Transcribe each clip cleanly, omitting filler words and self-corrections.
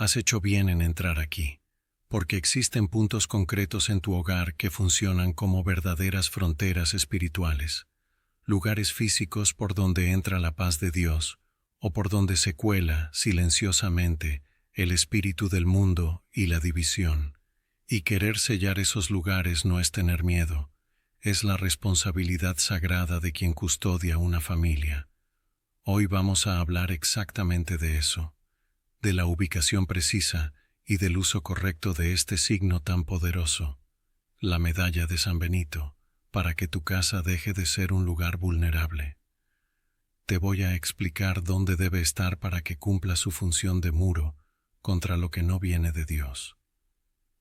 Has hecho bien en entrar aquí, porque existen puntos concretos en tu hogar que funcionan como verdaderas fronteras espirituales, lugares físicos por donde entra la paz de Dios, o por donde se cuela, silenciosamente, el espíritu del mundo y la división. Y querer sellar esos lugares no es tener miedo, es la responsabilidad sagrada de quien custodia una familia. Hoy vamos a hablar exactamente de eso, de la ubicación precisa y del uso correcto de este signo tan poderoso, la medalla de San Benito, para que tu casa deje de ser un lugar vulnerable. Te voy a explicar dónde debe estar para que cumpla su función de muro contra lo que no viene de Dios.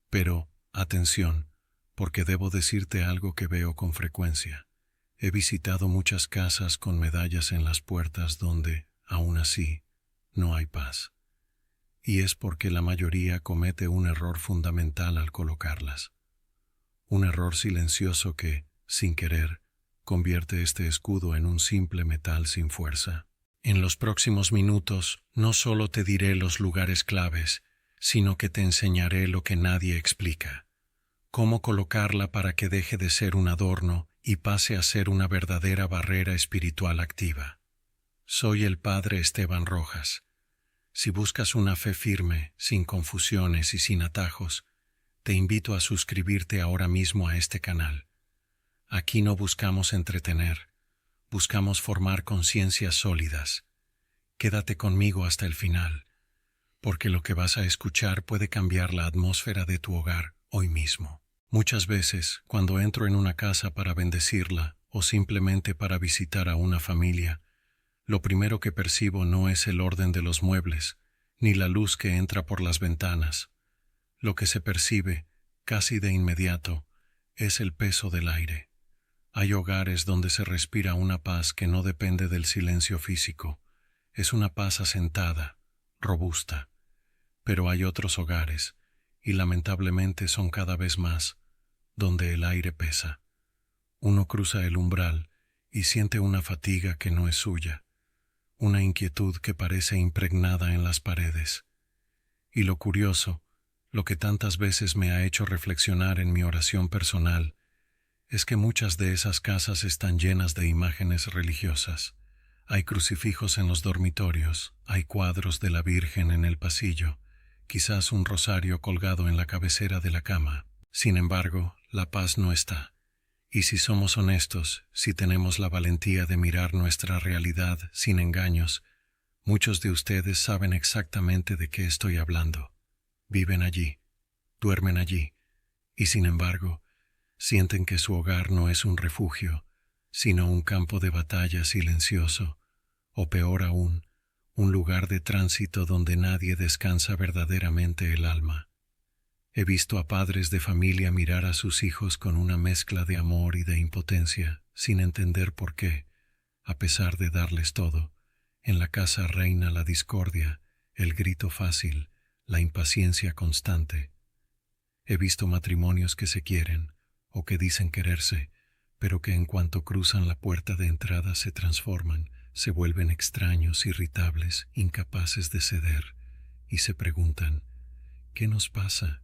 Pero, atención, porque debo decirte algo que veo con frecuencia. He visitado muchas casas con medallas en las puertas donde, aún así, no hay paz. Y es porque la mayoría comete un error fundamental al colocarlas. Un error silencioso que, sin querer, convierte este escudo en un simple metal sin fuerza. En los próximos minutos no solo te diré los lugares claves, sino que te enseñaré lo que nadie explica. Cómo colocarla para que deje de ser un adorno y pase a ser una verdadera barrera espiritual activa. Soy el Padre Esteban Rojas. Si buscas una fe firme, sin confusiones y sin atajos, te invito a suscribirte ahora mismo a este canal. Aquí no buscamos entretener, buscamos formar conciencias sólidas. Quédate conmigo hasta el final, porque lo que vas a escuchar puede cambiar la atmósfera de tu hogar hoy mismo. Muchas veces, cuando entro en una casa para bendecirla o simplemente para visitar a una familia, lo primero que percibo no es el orden de los muebles, ni la luz que entra por las ventanas. Lo que se percibe, casi de inmediato, es el peso del aire. Hay hogares donde se respira una paz que no depende del silencio físico. Es una paz asentada, robusta. Pero hay otros hogares, y lamentablemente son cada vez más, donde el aire pesa. Uno cruza el umbral y siente una fatiga que no es suya, una inquietud que parece impregnada en las paredes. Y lo curioso, lo que tantas veces me ha hecho reflexionar en mi oración personal, es que muchas de esas casas están llenas de imágenes religiosas. Hay crucifijos en los dormitorios, hay cuadros de la Virgen en el pasillo, quizás un rosario colgado en la cabecera de la cama. Sin embargo, la paz no está. Y si somos honestos, si tenemos la valentía de mirar nuestra realidad sin engaños, muchos de ustedes saben exactamente de qué estoy hablando. Viven allí, duermen allí, y sin embargo, sienten que su hogar no es un refugio, sino un campo de batalla silencioso, o peor aún, un lugar de tránsito donde nadie descansa verdaderamente el alma. He visto a padres de familia mirar a sus hijos con una mezcla de amor y de impotencia, sin entender por qué, a pesar de darles todo, en la casa reina la discordia, el grito fácil, la impaciencia constante. He visto matrimonios que se quieren, o que dicen quererse, pero que en cuanto cruzan la puerta de entrada se transforman, se vuelven extraños, irritables, incapaces de ceder, y se preguntan, ¿qué nos pasa?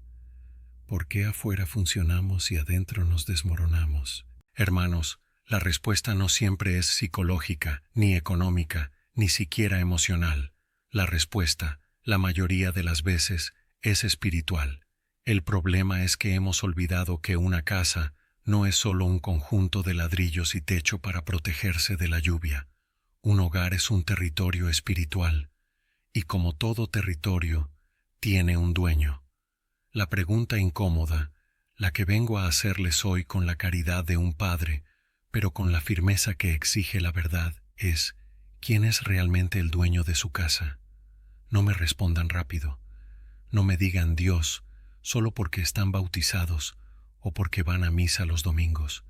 ¿Por qué afuera funcionamos y adentro nos desmoronamos? Hermanos, la respuesta no siempre es psicológica, ni económica, ni siquiera emocional. La respuesta, la mayoría de las veces, es espiritual. El problema es que hemos olvidado que una casa no es solo un conjunto de ladrillos y techo para protegerse de la lluvia. Un hogar es un territorio espiritual, y como todo territorio, tiene un dueño. La pregunta incómoda, la que vengo a hacerles hoy con la caridad de un padre, pero con la firmeza que exige la verdad, es, ¿quién es realmente el dueño de su casa? No me respondan rápido. No me digan Dios, solo porque están bautizados o porque van a misa los domingos.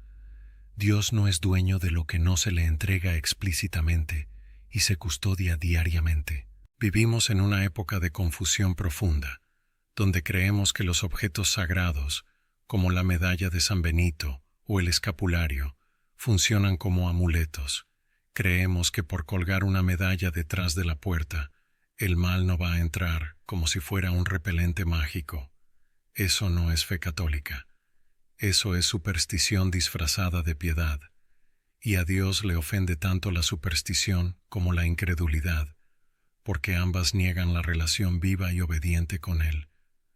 Dios no es dueño de lo que no se le entrega explícitamente y se custodia diariamente. Vivimos en una época de confusión profunda, donde creemos que los objetos sagrados, como la medalla de San Benito o el escapulario, funcionan como amuletos. Creemos que por colgar una medalla detrás de la puerta, El mal no va a entrar como si fuera un repelente mágico. Eso no es fe católica. Eso es superstición disfrazada de piedad. Y a Dios le ofende tanto la superstición como la incredulidad, porque ambas niegan la relación viva y obediente con Él.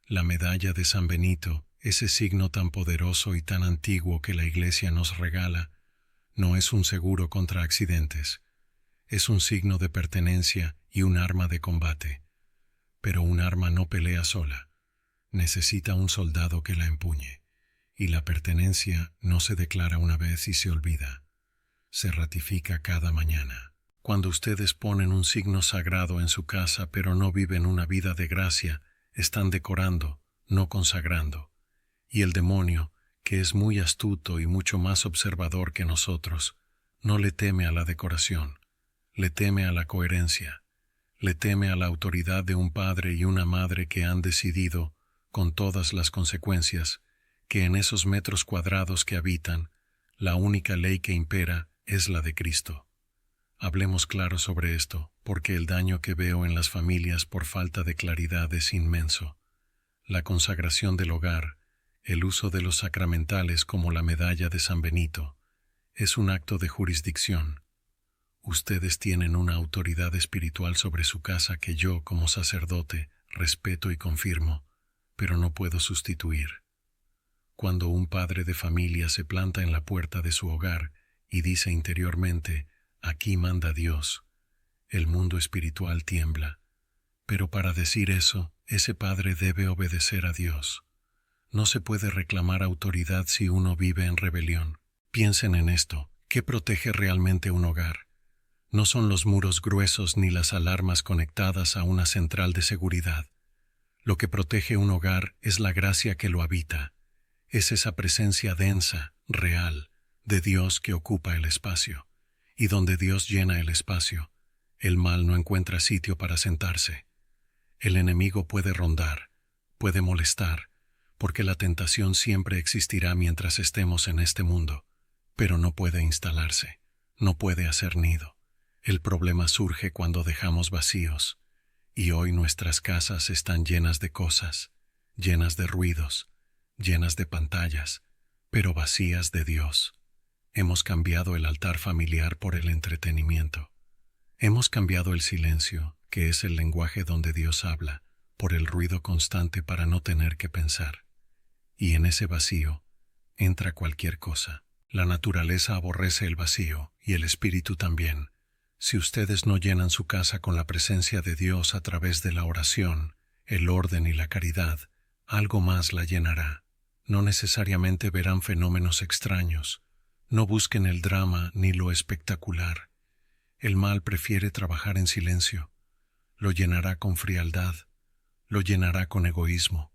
La medalla de San Benito, ese signo tan poderoso y tan antiguo que la Iglesia nos regala, no es un seguro contra accidentes. Es un signo de pertenencia y un arma de combate. Pero un arma no pelea sola. Necesita un soldado que la empuñe. Y la pertenencia no se declara una vez y se olvida. Se ratifica cada mañana. Cuando ustedes ponen un signo sagrado en su casa pero no viven una vida de gracia, están decorando, no consagrando. Y el demonio, que es muy astuto y mucho más observador que nosotros, no le teme a la decoración. Le teme a la coherencia, le teme a la autoridad de un padre y una madre que han decidido, con todas las consecuencias, que en esos metros cuadrados que habitan, la única ley que impera es la de Cristo. Hablemos claro sobre esto, porque el daño que veo en las familias por falta de claridad es inmenso. La consagración del hogar, el uso de los sacramentales como la medalla de San Benito, es un acto de jurisdicción. Ustedes tienen una autoridad espiritual sobre su casa que yo, como sacerdote, respeto y confirmo, pero no puedo sustituir. Cuando un padre de familia se planta en la puerta de su hogar y dice interiormente, «Aquí manda Dios», el mundo espiritual tiembla. Pero para decir eso, ese padre debe obedecer a Dios. No se puede reclamar autoridad si uno vive en rebelión. Piensen en esto, ¿qué protege realmente un hogar? No son los muros gruesos ni las alarmas conectadas a una central de seguridad. Lo que protege un hogar es la gracia que lo habita. Es esa presencia densa, real, de Dios que ocupa el espacio. Y donde Dios llena el espacio, el mal no encuentra sitio para sentarse. El enemigo puede rondar, puede molestar, porque la tentación siempre existirá mientras estemos en este mundo, pero no puede instalarse, no puede hacer nido. El problema surge cuando dejamos vacíos, y hoy nuestras casas están llenas de cosas, llenas de ruidos, llenas de pantallas, pero vacías de Dios. Hemos cambiado el altar familiar por el entretenimiento. Hemos cambiado el silencio, que es el lenguaje donde Dios habla, por el ruido constante para no tener que pensar. Y en ese vacío entra cualquier cosa. La naturaleza aborrece el vacío, y el espíritu también. Si ustedes no llenan su casa con la presencia de Dios a través de la oración, el orden y la caridad, algo más la llenará. No necesariamente verán fenómenos extraños. No busquen el drama ni lo espectacular. El mal prefiere trabajar en silencio. Lo llenará con frialdad. Lo llenará con egoísmo.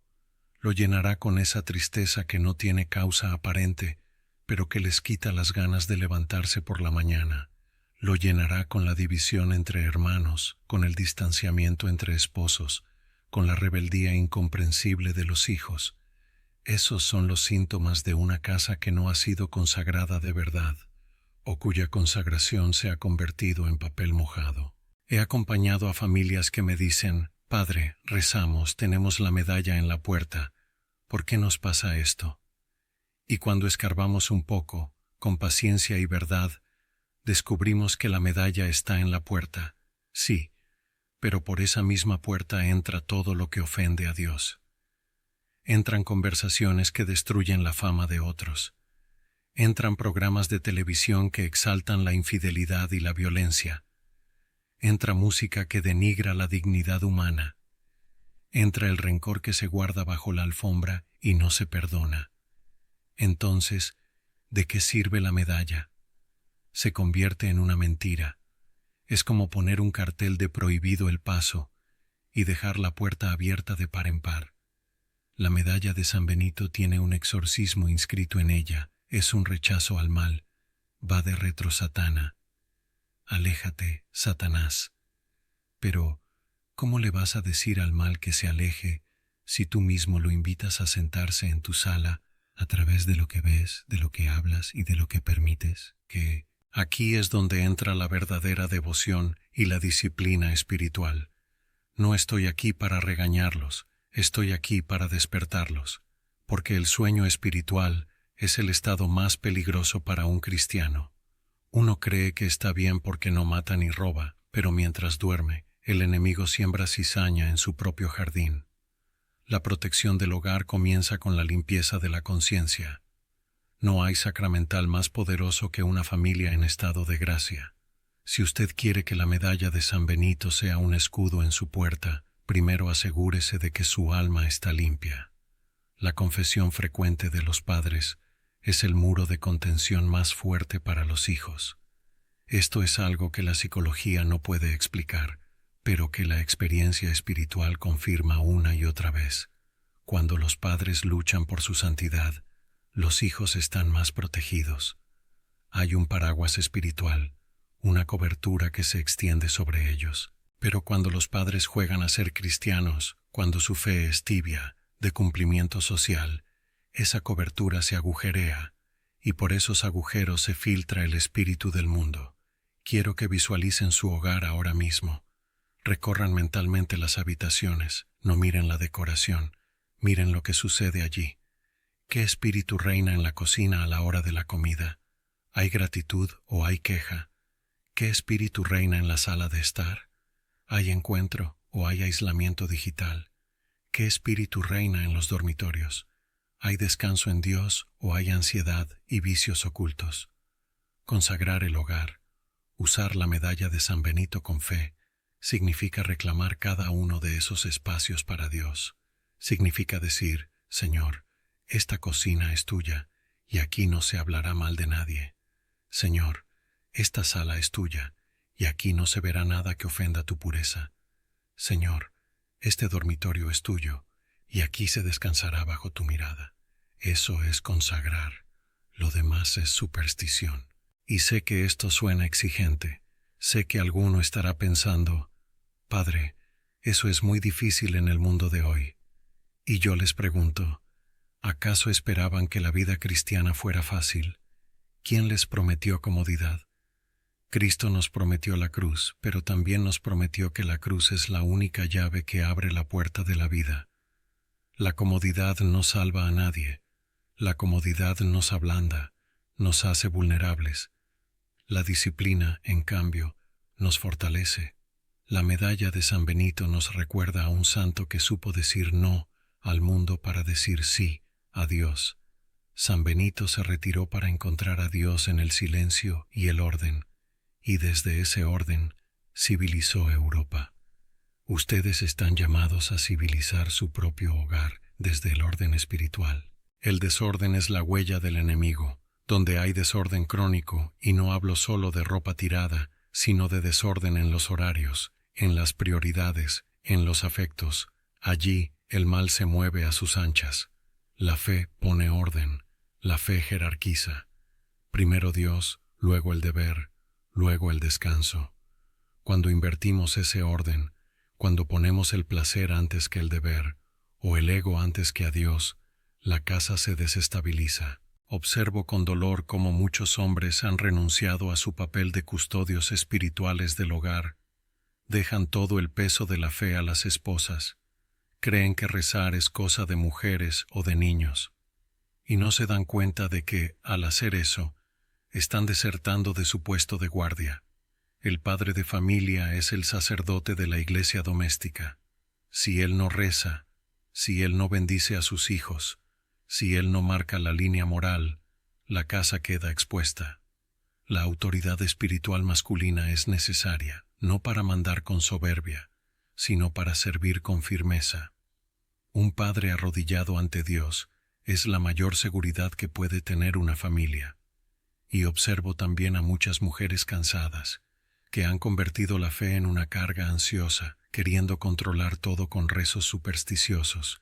Lo llenará con esa tristeza que no tiene causa aparente, pero que les quita las ganas de levantarse por la mañana. Lo llenará con la división entre hermanos, con el distanciamiento entre esposos, con la rebeldía incomprensible de los hijos. Esos son los síntomas de una casa que no ha sido consagrada de verdad, o cuya consagración se ha convertido en papel mojado. He acompañado a familias que me dicen, «Padre, rezamos, tenemos la medalla en la puerta. ¿Por qué nos pasa esto?» Y cuando escarbamos un poco, con paciencia y verdad, descubrimos que la medalla está en la puerta, sí, pero por esa misma puerta entra todo lo que ofende a Dios. Entran conversaciones que destruyen la fama de otros. Entran programas de televisión que exaltan la infidelidad y la violencia. Entra música que denigra la dignidad humana. Entra el rencor que se guarda bajo la alfombra y no se perdona. Entonces, ¿de qué sirve la medalla? Se convierte en una mentira. Es como poner un cartel de prohibido el paso y dejar la puerta abierta de par en par. La medalla de San Benito tiene un exorcismo inscrito en ella, es un rechazo al mal, va de retro Satana. Aléjate, Satanás. Pero, ¿cómo le vas a decir al mal que se aleje si tú mismo lo invitas a sentarse en tu sala a través de lo que ves, de lo que hablas y de lo que permites? Que aquí es donde entra la verdadera devoción y la disciplina espiritual. No estoy aquí para regañarlos, estoy aquí para despertarlos, porque el sueño espiritual es el estado más peligroso para un cristiano. Uno cree que está bien porque no mata ni roba, pero mientras duerme, el enemigo siembra cizaña en su propio jardín. La protección del hogar comienza con la limpieza de la conciencia. No hay sacramental más poderoso que una familia en estado de gracia. Si usted quiere que la medalla de San Benito sea un escudo en su puerta, primero asegúrese de que su alma está limpia. La confesión frecuente de los padres es el muro de contención más fuerte para los hijos. Esto es algo que la psicología no puede explicar, pero que la experiencia espiritual confirma una y otra vez. Cuando los padres luchan por su santidad, los hijos están más protegidos. Hay un paraguas espiritual, una cobertura que se extiende sobre ellos. Pero cuando los padres juegan a ser cristianos, cuando su fe es tibia, de cumplimiento social, esa cobertura se agujerea, y por esos agujeros se filtra el espíritu del mundo. Quiero que visualicen su hogar ahora mismo. Recorran mentalmente las habitaciones, no miren la decoración, miren lo que sucede allí. ¿Qué espíritu reina en la cocina a la hora de la comida? ¿Hay gratitud o hay queja? ¿Qué espíritu reina en la sala de estar? ¿Hay encuentro o hay aislamiento digital? ¿Qué espíritu reina en los dormitorios? ¿Hay descanso en Dios o hay ansiedad y vicios ocultos? Consagrar el hogar, usar la medalla de San Benito con fe, significa reclamar cada uno de esos espacios para Dios. Significa decir, Señor, esta cocina es tuya y aquí no se hablará mal de nadie. Señor, esta sala es tuya y aquí no se verá nada que ofenda tu pureza. Señor, este dormitorio es tuyo y aquí se descansará bajo tu mirada. Eso es consagrar. Lo demás es superstición. Y sé que esto suena exigente. Sé que alguno estará pensando, Padre, eso es muy difícil en el mundo de hoy. Y yo les pregunto, ¿acaso esperaban que la vida cristiana fuera fácil? ¿Quién les prometió comodidad? Cristo nos prometió la cruz, pero también nos prometió que la cruz es la única llave que abre la puerta de la vida. La comodidad no salva a nadie. La comodidad nos ablanda, nos hace vulnerables. La disciplina, en cambio, nos fortalece. La medalla de San Benito nos recuerda a un santo que supo decir no al mundo para decir sí a Dios. San Benito se retiró para encontrar a Dios en el silencio y el orden, y desde ese orden civilizó Europa. Ustedes están llamados a civilizar su propio hogar desde el orden espiritual. El desorden es la huella del enemigo. Donde hay desorden crónico, y no hablo solo de ropa tirada, sino de desorden en los horarios, en las prioridades, en los afectos, allí el mal se mueve a sus anchas. La fe pone orden, la fe jerarquiza. Primero Dios, luego el deber, luego el descanso. Cuando invertimos ese orden, cuando ponemos el placer antes que el deber, o el ego antes que a Dios, la casa se desestabiliza. Observo con dolor cómo muchos hombres han renunciado a su papel de custodios espirituales del hogar. Dejan todo el peso de la fe a las esposas. Creen que rezar es cosa de mujeres o de niños. Y no se dan cuenta de que, al hacer eso, están desertando de su puesto de guardia. El padre de familia es el sacerdote de la iglesia doméstica. Si él no reza, si él no bendice a sus hijos, si él no marca la línea moral, la casa queda expuesta. La autoridad espiritual masculina es necesaria, no para mandar con soberbia, sino para servir con firmeza. Un padre arrodillado ante Dios es la mayor seguridad que puede tener una familia. Y observo también a muchas mujeres cansadas, que han convertido la fe en una carga ansiosa, queriendo controlar todo con rezos supersticiosos,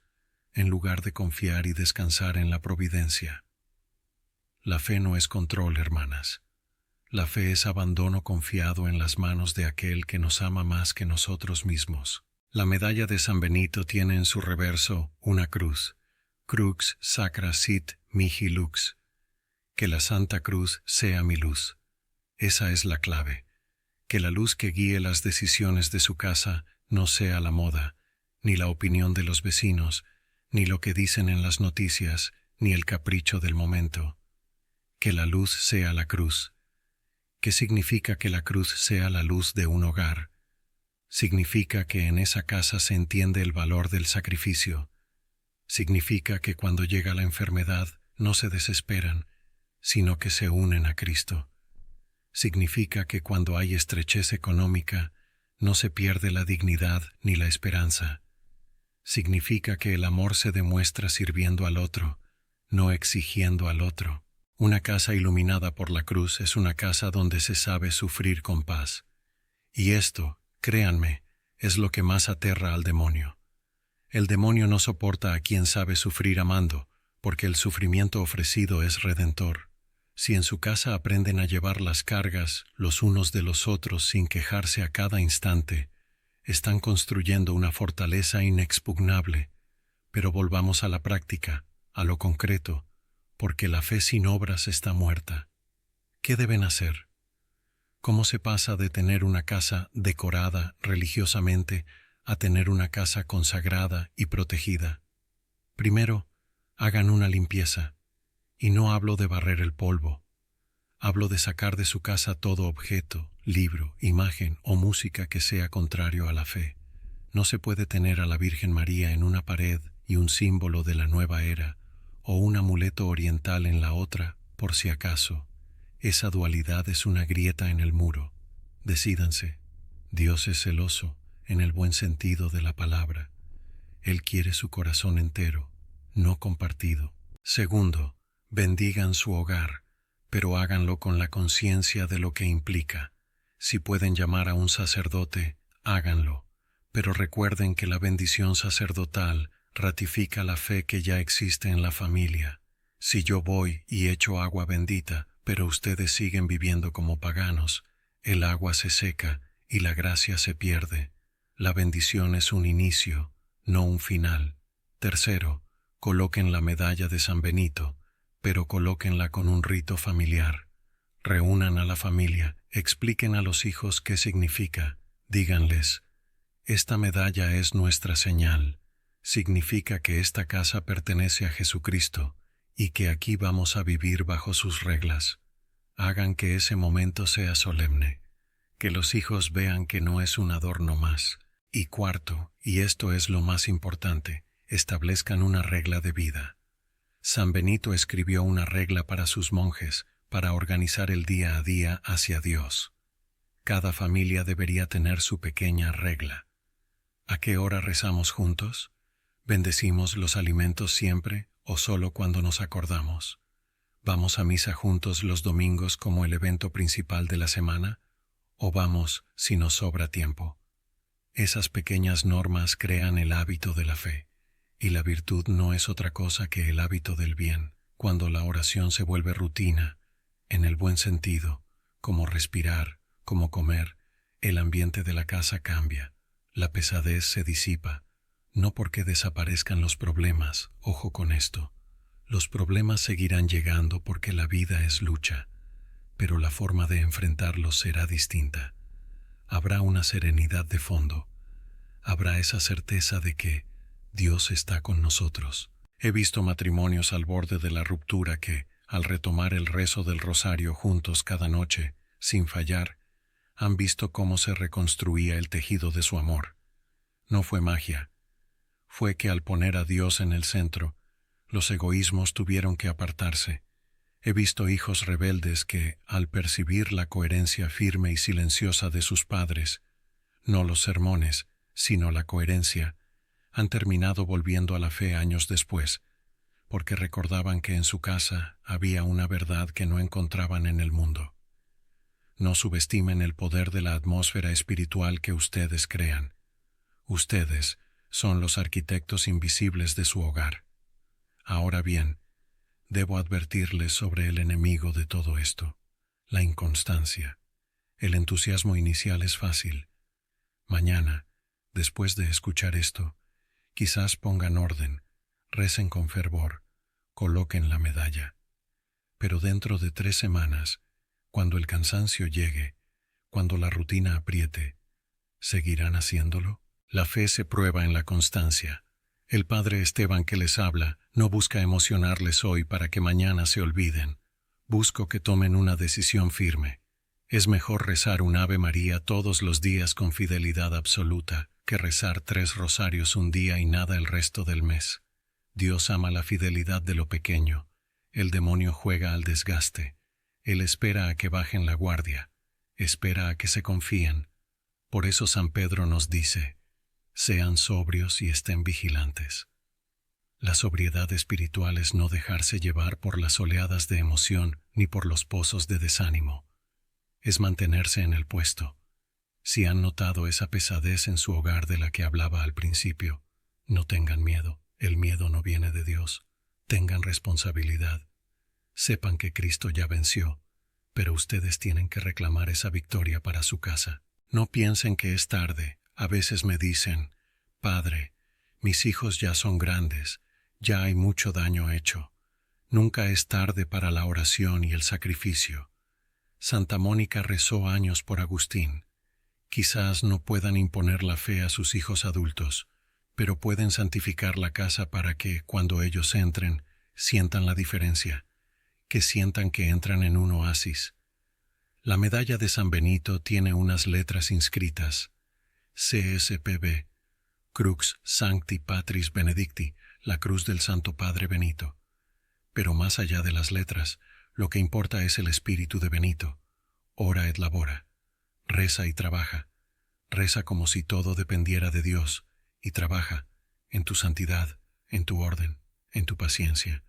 en lugar de confiar y descansar en la providencia. La fe no es control, hermanas. La fe es abandono confiado en las manos de aquel que nos ama más que nosotros mismos. La medalla de San Benito tiene en su reverso una cruz, crux sacra sit mihi lux. Que la Santa Cruz sea mi luz. Esa es la clave. Que la luz que guíe las decisiones de su casa no sea la moda, ni la opinión de los vecinos, ni lo que dicen en las noticias, ni el capricho del momento. Que la luz sea la cruz. ¿Qué significa que la cruz sea la luz de un hogar? Significa que en esa casa se entiende el valor del sacrificio. Significa que cuando llega la enfermedad no se desesperan, sino que se unen a Cristo. Significa que cuando hay estrechez económica no se pierde la dignidad ni la esperanza. Significa que el amor se demuestra sirviendo al otro, no exigiendo al otro. Una casa iluminada por la cruz es una casa donde se sabe sufrir con paz. Y esto, créanme, es lo que más aterra al demonio. El demonio no soporta a quien sabe sufrir amando, porque el sufrimiento ofrecido es redentor. Si en su casa aprenden a llevar las cargas los unos de los otros sin quejarse a cada instante, están construyendo una fortaleza inexpugnable. Pero volvamos a la práctica, a lo concreto, porque la fe sin obras está muerta. ¿Qué deben hacer? ¿Cómo se pasa de tener una casa decorada religiosamente a tener una casa consagrada y protegida? Primero, hagan una limpieza. Y no hablo de barrer el polvo. Hablo de sacar de su casa todo objeto, libro, imagen o música que sea contrario a la fe. No se puede tener a la Virgen María en una pared y un símbolo de la nueva era, o un amuleto oriental en la otra, por si acaso. Esa dualidad es una grieta en el muro. Decídanse. Dios es celoso, en el buen sentido de la palabra. Él quiere su corazón entero, no compartido. Segundo, bendigan su hogar, pero háganlo con la conciencia de lo que implica. Si pueden llamar a un sacerdote, háganlo, pero recuerden que la bendición sacerdotal ratifica la fe que ya existe en la familia. Si yo voy y echo agua bendita, pero ustedes siguen viviendo como paganos, el agua se seca y la gracia se pierde. La bendición es un inicio, no un final. Tercero, coloquen la medalla de San Benito, pero colóquenla con un rito familiar. Reúnan a la familia, expliquen a los hijos qué significa. Díganles, esta medalla es nuestra señal. Significa que esta casa pertenece a Jesucristo y que aquí vamos a vivir bajo sus reglas. Hagan que ese momento sea solemne, que los hijos vean que no es un adorno más. Y cuarto, y esto es lo más importante, establezcan una regla de vida. San Benito escribió una regla para sus monjes, para organizar el día a día hacia Dios. Cada familia debería tener su pequeña regla. ¿A qué hora rezamos juntos? ¿Bendecimos los alimentos siempre o solo cuando nos acordamos? ¿Vamos a misa juntos los domingos como el evento principal de la semana? ¿O vamos si nos sobra tiempo? Esas pequeñas normas crean el hábito de la fe. Y la virtud no es otra cosa que el hábito del bien. Cuando la oración se vuelve rutina, en el buen sentido, como respirar, como comer, el ambiente de la casa cambia. La pesadez se disipa, no porque desaparezcan los problemas, ojo con esto. Los problemas seguirán llegando porque la vida es lucha, pero la forma de enfrentarlos será distinta. Habrá una serenidad de fondo. Habrá esa certeza de que Dios está con nosotros. He visto matrimonios al borde de la ruptura que, al retomar el rezo del rosario juntos cada noche, sin fallar, han visto cómo se reconstruía el tejido de su amor. No fue magia. Fue que al poner a Dios en el centro, los egoísmos tuvieron que apartarse. He visto hijos rebeldes que, al percibir la coherencia firme y silenciosa de sus padres, no los sermones, sino la coherencia, han terminado volviendo a la fe años después, porque recordaban que en su casa había una verdad que no encontraban en el mundo. No subestimen el poder de la atmósfera espiritual que ustedes crean. Ustedes son los arquitectos invisibles de su hogar. Ahora bien, debo advertirles sobre el enemigo de todo esto, la inconstancia. El entusiasmo inicial es fácil. Mañana, después de escuchar esto, quizás pongan orden, recen con fervor, coloquen la medalla. Pero dentro de 3 semanas, cuando el cansancio llegue, cuando la rutina apriete, ¿seguirán haciéndolo? La fe se prueba en la constancia. El padre Esteban que les habla no busca emocionarles hoy para que mañana se olviden. Busco que tomen una decisión firme. Es mejor rezar un Ave María todos los días con fidelidad absoluta que rezar 3 rosarios un día y nada el resto del mes. Dios ama la fidelidad de lo pequeño. El demonio juega al desgaste. Él espera a que bajen la guardia. Espera a que se confíen. Por eso San Pedro nos dice: sean sobrios y estén vigilantes. La sobriedad espiritual es no dejarse llevar por las oleadas de emoción ni por los pozos de desánimo. Es mantenerse en el puesto. Si han notado esa pesadez en su hogar de la que hablaba al principio, no tengan miedo. El miedo no viene de Dios. Tengan responsabilidad. Sepan que Cristo ya venció, pero ustedes tienen que reclamar esa victoria para su casa. No piensen que es tarde. A veces me dicen: Padre, mis hijos ya son grandes, ya hay mucho daño hecho. Nunca es tarde para la oración y el sacrificio. Santa Mónica rezó años por Agustín. Quizás no puedan imponer la fe a sus hijos adultos, pero pueden santificar la casa para que, cuando ellos entren, sientan la diferencia, que sientan que entran en un oasis. La medalla de San Benito tiene unas letras inscritas: CSPB, Crux Sancti Patris Benedicti, la cruz del Santo Padre Benito. Pero más allá de las letras, lo que importa es el espíritu de Benito. Ora et labora. Reza y trabaja. Reza como si todo dependiera de Dios, y trabaja en tu santidad, en tu orden, en tu paciencia,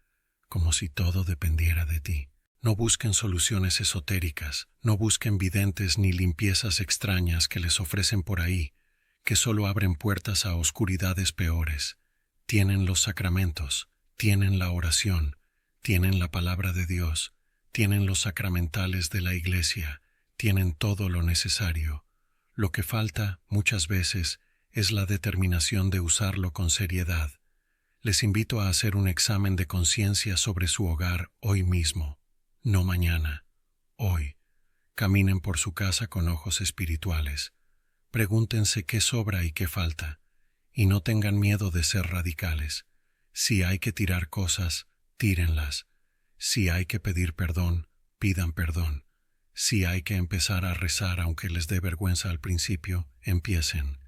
como si todo dependiera de ti. No busquen soluciones esotéricas, no busquen videntes ni limpiezas extrañas que les ofrecen por ahí, que solo abren puertas a oscuridades peores. Tienen los sacramentos, tienen la oración, tienen la palabra de Dios, tienen los sacramentales de la Iglesia, tienen todo lo necesario. Lo que falta, muchas veces, es la determinación de usarlo con seriedad. Les invito a hacer un examen de conciencia sobre su hogar hoy mismo. No mañana, hoy. Caminen por su casa con ojos espirituales. Pregúntense qué sobra y qué falta. Y no tengan miedo de ser radicales. Si hay que tirar cosas, tírenlas. Si hay que pedir perdón, pidan perdón. Si hay que empezar a rezar aunque les dé vergüenza al principio, empiecen.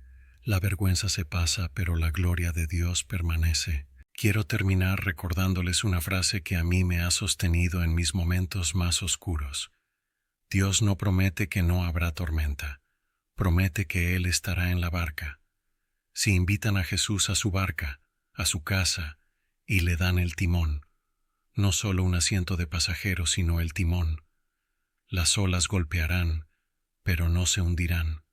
La vergüenza se pasa, pero la gloria de Dios permanece. Quiero terminar recordándoles una frase que a mí me ha sostenido en mis momentos más oscuros. Dios no promete que no habrá tormenta. Promete que Él estará en la barca. Si invitan a Jesús a su barca, a su casa, y le dan el timón, no solo un asiento de pasajero, sino el timón, las olas golpearán, pero no se hundirán.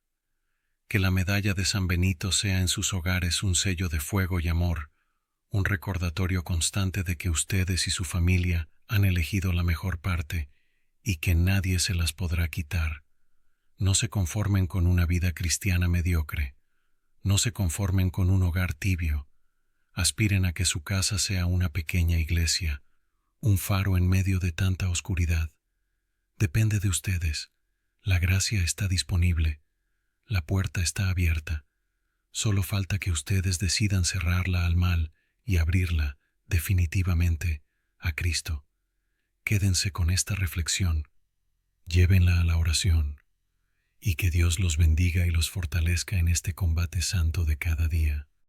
Que la medalla de San Benito sea en sus hogares un sello de fuego y amor, un recordatorio constante de que ustedes y su familia han elegido la mejor parte y que nadie se las podrá quitar. No se conformen con una vida cristiana mediocre. No se conformen con un hogar tibio. Aspiren a que su casa sea una pequeña iglesia, un faro en medio de tanta oscuridad. Depende de ustedes. La gracia está disponible. La puerta está abierta. Solo falta que ustedes decidan cerrarla al mal y abrirla definitivamente a Cristo. Quédense con esta reflexión. Llévenla a la oración. Y que Dios los bendiga y los fortalezca en este combate santo de cada día.